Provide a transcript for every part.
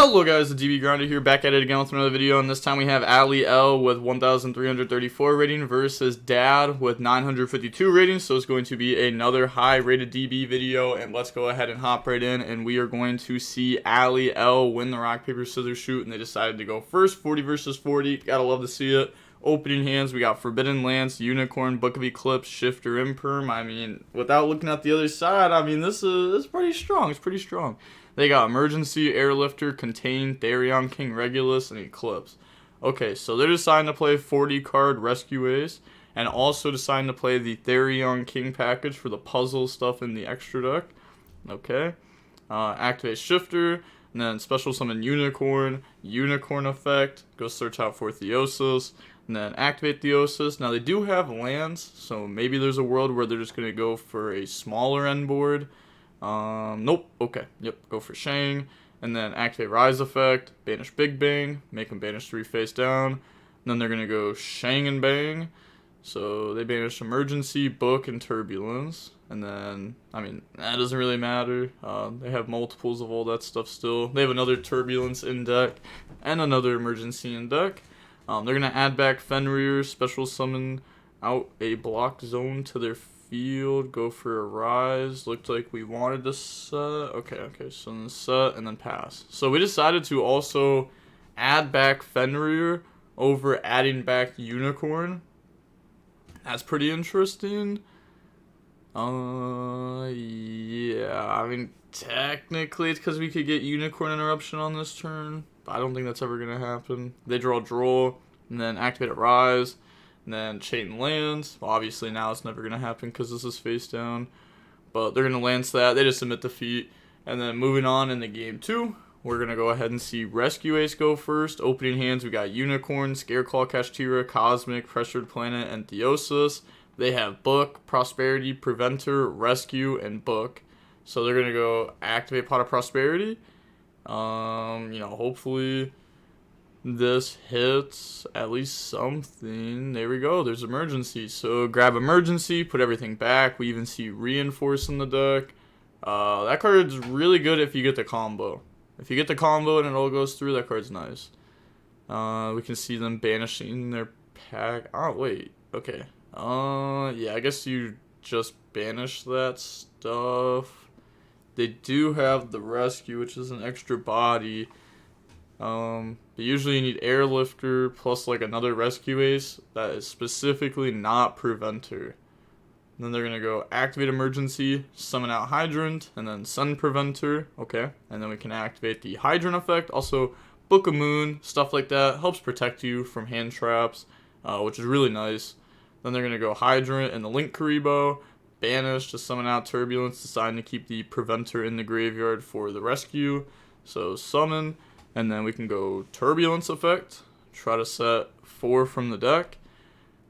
Hello guys, the DB Grinder here, back at it again with another video, and this time we have Ali L with 1,334 rating versus Dad with 952 ratings, so it's going to be another high rated DB video, and let's go ahead and hop right in, and we are going to see Ali L win the rock, paper, scissors shoot, and they decided to go first, 40 versus 40, gotta love to see it. Opening hands, we got Forbidden Lance, Unicorn, Book of Eclipse, Shifter, Imperm. I mean, without looking at the other side, I mean, this is pretty strong, it's pretty strong. They got Emergency, Airlifter, Contain, Therion King, Regulus, and Eclipse. Okay, so they're deciding to play 40 card Rescue Ace, and also deciding to play the Therion King package for the puzzle stuff in the extra deck. Okay, activate Shifter, and then special summon Unicorn, Unicorn effect, go search out for Theosis, and then activate Theosis. Now they do have lands, so maybe there's a world where they're just going to go for a smaller end board. Nope. Okay. Yep. Go for Shang. And then activate Rise effect. Banish Big Bang. Make them banish 3 face down. And then they're going to go Shang and Bang. So they banish Emergency, Book, and Turbulence. And then, I mean, that doesn't really matter. They have multiples of all that stuff still. They have another Turbulence in deck. And another Emergency in deck. They're going to add back Fenrir. Special summon out a block zone to their field, go for a Rise. Looked like we wanted to set. Okay, so then set and then pass. So we decided to also add back Fenrir over adding back Unicorn. That's pretty interesting. Yeah, I mean, technically it's because we could get Unicorn Interruption on this turn, but I don't think that's ever going to happen. They draw, and then activate a Rise. And then Chain lands. Well, obviously now it's never going to happen because this is face down. But they're going to lance that. They just submit defeat. And then moving on into game 2, we're going to go ahead and see Rescue Ace go first. Opening hands, we got Unicorn, Scareclaw, Kashtira, Cosmic, Pressured Planet, and Theosis. They have Book, Prosperity, Preventer, Rescue, and Book. So they're going to go activate Pot of Prosperity. Hopefully this hits at least something. There we go. There's Emergency. So grab Emergency, put everything back. We even see Reinforce in the deck. That card's really good if you get the combo. If you get the combo and it all goes through, that card's nice. We can see them banishing their pack. Oh, wait. Okay. Yeah, I guess you just banish that stuff. They do have the Rescue, which is an extra body. But usually you need Airlifter plus like another Rescue Ace that is specifically not Preventer. And then they're going to go activate Emergency, summon out Hydrant, and then Sun Preventer. Okay, and then we can activate the Hydrant effect. Also, Book of Moon, stuff like that. Helps protect you from hand traps, which is really nice. Then they're going to go Hydrant and the Link Karibo, banish to summon out Turbulence, deciding to keep the Preventer in the graveyard for the Rescue. So summon. And then we can go Turbulence effect, try to set 4 from the deck.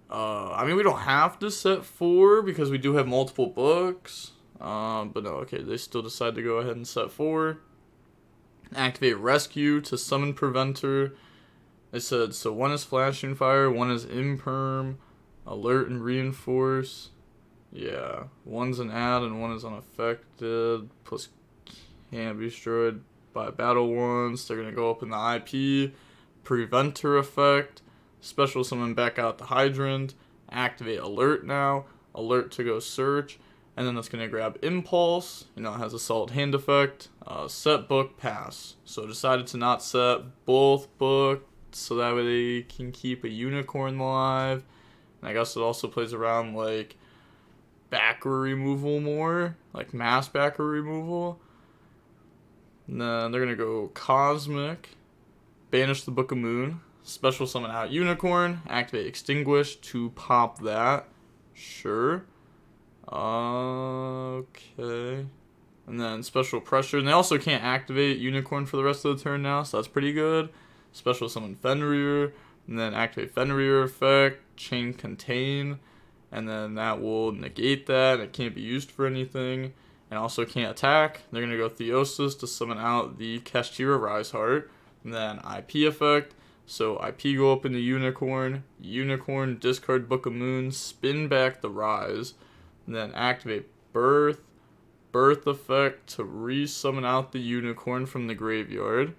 I mean, we don't have to set 4 because we do have multiple books. But no, okay, they still decide to go ahead and set 4. Activate Rescue to summon Preventer. They said, so 1 is Flashing Fire, 1 is Imperm, Alert and Reinforce. Yeah, 1's an add and 1 is unaffected, plus can't be destroyed by battle ones. They're going to go up in the IP, Preventer effect, special summon back out the Hydrant, activate Alert now, Alert to go search, and then that's going to grab Impulse, it has a solid hand effect, set Book, pass. So decided to not set both books so that way they can keep a Unicorn live, and I guess it also plays around like backer removal more, like mass backer removal. And then they're going to go Cosmic, banish the Book of Moon, special summon out Unicorn, activate Extinguish to pop that. Sure. Okay. And then special Pressure. And they also can't activate Unicorn for the rest of the turn now, so that's pretty good. Special summon Fenrir, and then activate Fenrir effect, chain Contain, and then that will negate that. It can't be used for anything. And also can't attack. They're going to go Theosis to summon out the Kashtira Rise Heart. And then IP effect. So IP go up into Unicorn. Unicorn, discard Book of Moon, spin back the Rise. And then activate Birth. Birth effect to re-summon out the Unicorn from the graveyard.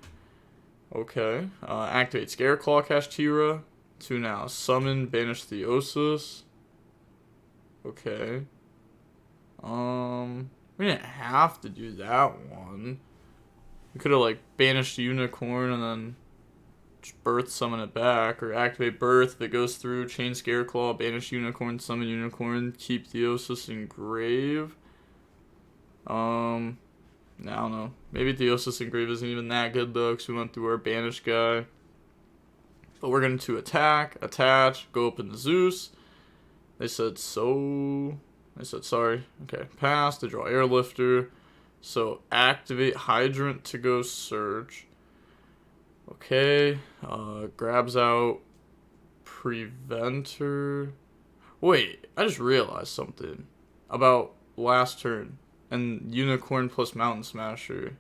Okay. Activate Scareclaw Kashtira to now summon Banish Theosis. Okay. We didn't have to do that one. We could have like banished Unicorn and then just Birth summon it back, or activate Birth if it goes through, chain Scareclaw, banish Unicorn, summon Unicorn, keep Theosis in grave. I don't know. Maybe Theosis in grave isn't even that good though, because we went through our banish guy. But we're going to attack, attach, go up in the Zeus. They said so. I said sorry. Okay, pass to draw Airlifter. So activate Hydrant to go search. Okay, grabs out Preventer. Wait, I just realized something about last turn and Unicorn plus Mountain Smasher.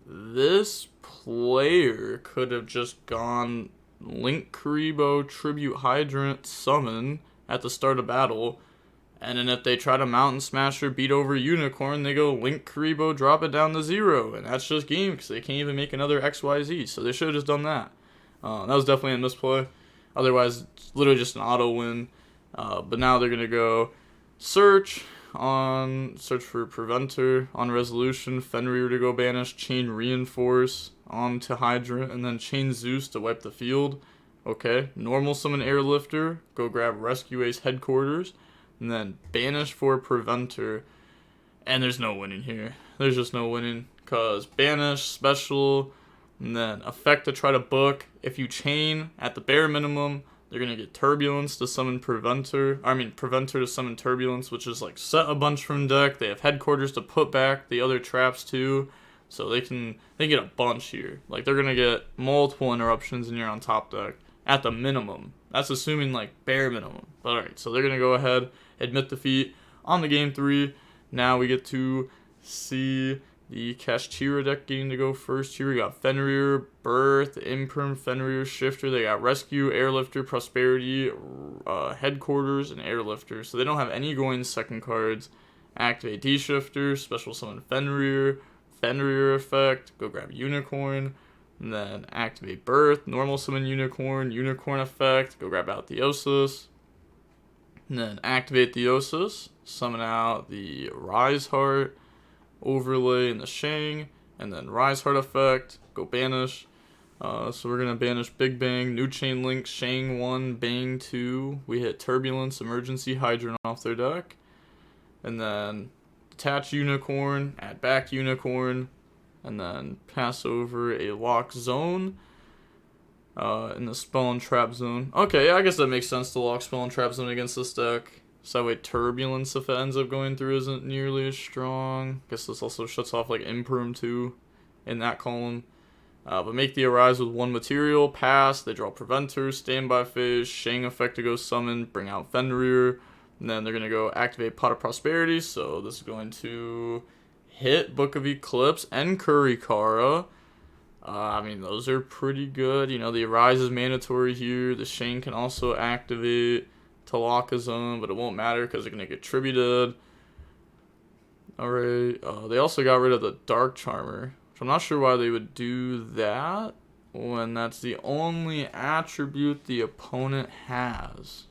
This player could have just gone Link Karibo, Tribute Hydrant, Summon at the start of battle. And then if they try to Mountain Smasher, beat over Unicorn, they go Link Karibo, drop it down to 0. And that's just game because they can't even make another XYZ. So they should have just done that. That was definitely a misplay. Otherwise, it's literally just an auto win. But now they're going to go search for Preventer on Resolution, Fenrir to go banish, chain Reinforce onto Hydra, and then chain Zeus to wipe the field. Okay, normal summon Airlifter, go grab Rescue Ace Headquarters, and then banish for Preventer. And there's no winning here. There's just no winning, because banish, special, and then effect to try to book. If you chain at the bare minimum, they're going to get Turbulence to summon Preventer. Preventer to summon Turbulence, which is like set a bunch from deck. They have Headquarters to put back the other traps too. So they get a bunch here. Like they're going to get multiple interruptions and you're on top deck at the minimum. That's assuming like bare minimum. But alright, so they're going to go ahead, admit defeat on the game 3. Now we get to see the Kashtira deck getting to go first here. We got Fenrir, Birth, Imperm, Fenrir, Shifter. They got Rescue, Airlifter, Prosperity, Headquarters, and Airlifter. So they don't have any going second cards. Activate D-Shifter, Special Summon Fenrir, Fenrir effect, go grab Unicorn. And then activate Birth, Normal Summon Unicorn, Unicorn effect, go grab out Theosis. And then activate Theosis, summon out the Rise Heart, overlay in the Shang, and then Rise Heart effect, go banish. So we're going to banish Big Bang, New Chain Link, Shang 1, Bang 2. We hit Turbulence, Emergency Hydrant off their deck. And then detach Unicorn, add back Unicorn, and then pass over a lock zone in the Spell and Trap zone. Okay, I guess that makes sense to lock Spell and Trap zone against this deck. So that way Turbulence, if it ends up going through, isn't nearly as strong. Guess this also shuts off like Imperm too in that column. But make the Arise with 1 material, pass, they draw Preventer, Standby Phase, Shang effect to go summon, bring out Fenrir, and then they're going to go activate Pot of Prosperity, so this is going to hit Book of Eclipse and Kurikara. Those are pretty good. You know, the Arise is mandatory here, the Shang can also activate to lock a zone, but it won't matter because they're going to get tributed. Alright, they also got rid of the Dark Charmer, which I'm not sure why they would do that when that's the only attribute the opponent has.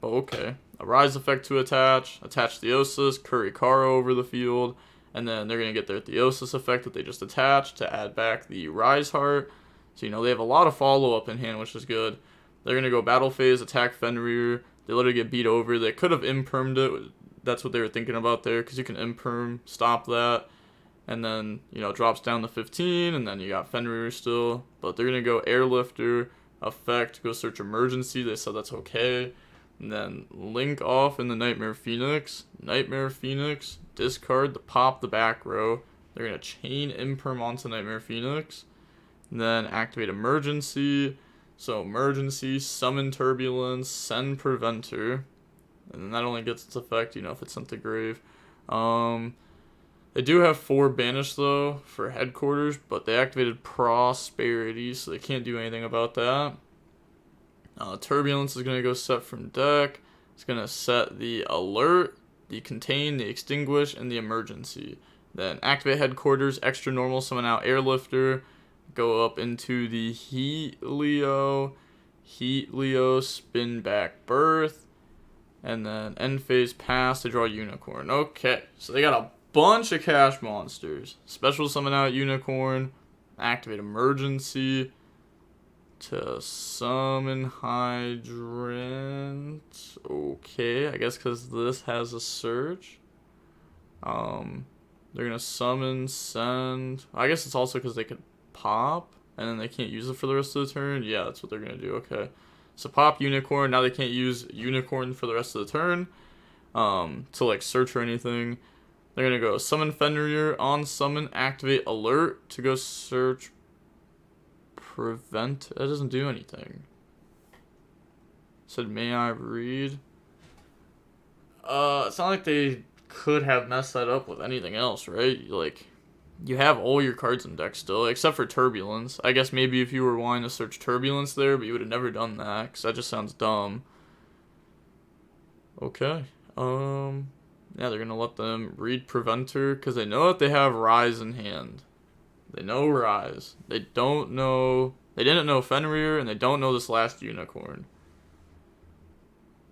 But okay, a Rise effect to attach Theosis, Kurikara over the field, and then they're going to get their Theosis effect that they just attached to add back the Rise Heart. So, you know, they have a lot of follow-up in hand, which is good. They're going to go Battle Phase, attack Fenrir. They literally get beat over. They could have impermed it. That's what they were thinking about there, because you can imperm, stop that. And then, you know, drops down to 15, and then you got Fenrir still. But they're going to go Airlifter, effect, go search Emergency. They said that's okay. And then Link off in the Nightmare Phoenix. Nightmare Phoenix, discard the pop the back row. They're going to chain Imperm onto Nightmare Phoenix. And then activate Emergency. So Emergency, summon Turbulence, send Preventer. And then that only gets its effect, you know, if it's sent to grave. They do have 4 banish though for Headquarters, but they activated Prosperity, so they can't do anything about that. Turbulence is going to go set from deck. It's going to set the Alert, the Contain, the Extinguish, and the Emergency. Then activate headquarters, extra normal, summon out airlifter, go up into the Heatleo, spin back birth, and then end phase pass to draw unicorn. Okay, so they got a bunch of cash monsters. Special summon out unicorn, activate emergency to summon hydrant. Okay, I guess because this has a surge. They're gonna summon, send. I guess it's also because they could pop, and then they can't use it for the rest of the turn. Yeah, that's what they're gonna do. Okay, so pop unicorn. Now they can't use unicorn for the rest of the turn, to like search or anything. They're gonna go summon Fenrir on summon, activate alert to go search. Prevent. That doesn't do anything. Said, may I read? It's not like they could have messed that up with anything else, right? Like, you have all your cards in deck still, except for Turbulence. I guess maybe if you were wanting to search Turbulence there, but you would have never done that, because that just sounds dumb. Okay. Yeah, they're gonna let them read Preventer, because they know that they have Rise in hand. They know Rise. They don't know... They didn't know Fenrir, and they don't know this last unicorn.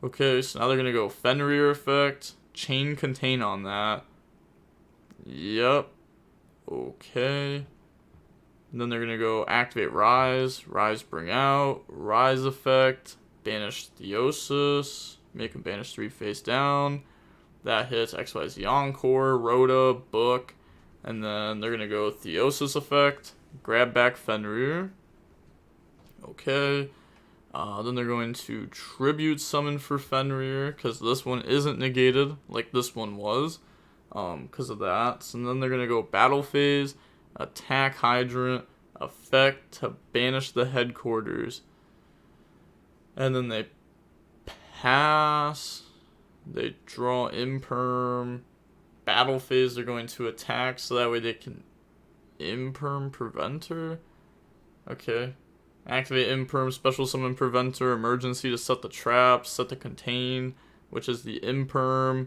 Okay, so now they're gonna go Fenrir effect, chain contain on that. Yep. Okay. And then they're gonna go activate Rise, Rise bring out, Rise effect, banish Theosis, make him banish 3 face down. That hits XYZ Encore, Rhoda, Book, and then they're gonna go Theosis effect, grab back Fenrir. Okay. Then they're going to tribute summon for Fenrir, because this one isn't negated like this one was, because of that. So then they're going to go battle phase, attack hydrant, effect to banish the headquarters. And then they pass, they draw imperm, battle phase they're going to attack, so that way they can imperm preventer. Okay. Activate imperm, special summon preventer, emergency to set the trap, set the contain, which is the imperm.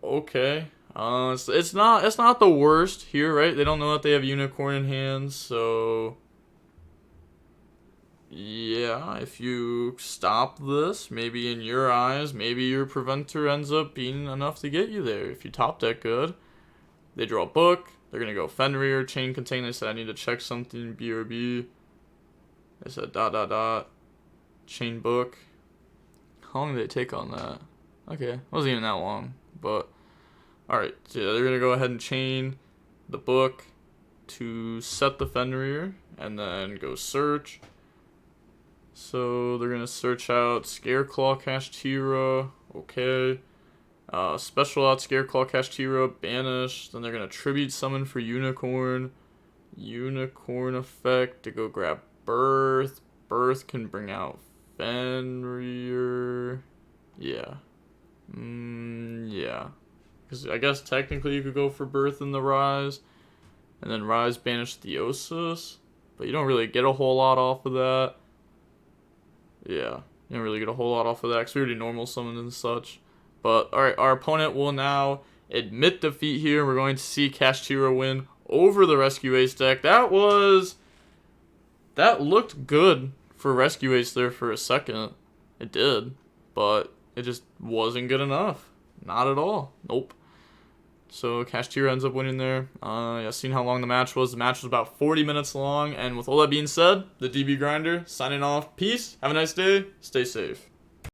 Okay. It's not the worst here, right? They don't know that they have unicorn in hand, so yeah, if you stop this, maybe in your eyes, maybe your preventer ends up being enough to get you there. If you top deck good, they draw a book. They're gonna go Fenrir, chain contain. They said I need to check something, BRB. They said ... chain book. How long did they take on that? Okay, it wasn't even that long, but alright, so yeah, they're gonna go ahead and chain the book to set the Fenrir and then go search. So they're gonna search out Scareclaw Kashtira, okay. Special out Scareclaw Kashtira, banish. Then they're gonna tribute summon for Unicorn. Unicorn effect to go grab Birth. Birth can bring out Fenrir. Yeah. Yeah. Because I guess technically you could go for Birth in the Rise. And then Rise banish Theosis. But you don't really get a whole lot off of that. Yeah. You don't really get a whole lot off of that because we already normal summoned and such. But, alright, our opponent will now admit defeat here. We're going to see Kashtira win over the Rescue Ace deck. That looked good for Rescue Ace there for a second. It did. But it just wasn't good enough. Not at all. Nope. So Kashtira ends up winning there. Yeah, seeing how long the match was. The match was about 40 minutes long. And with all that being said, the DB Grinder signing off. Peace. Have a nice day. Stay safe.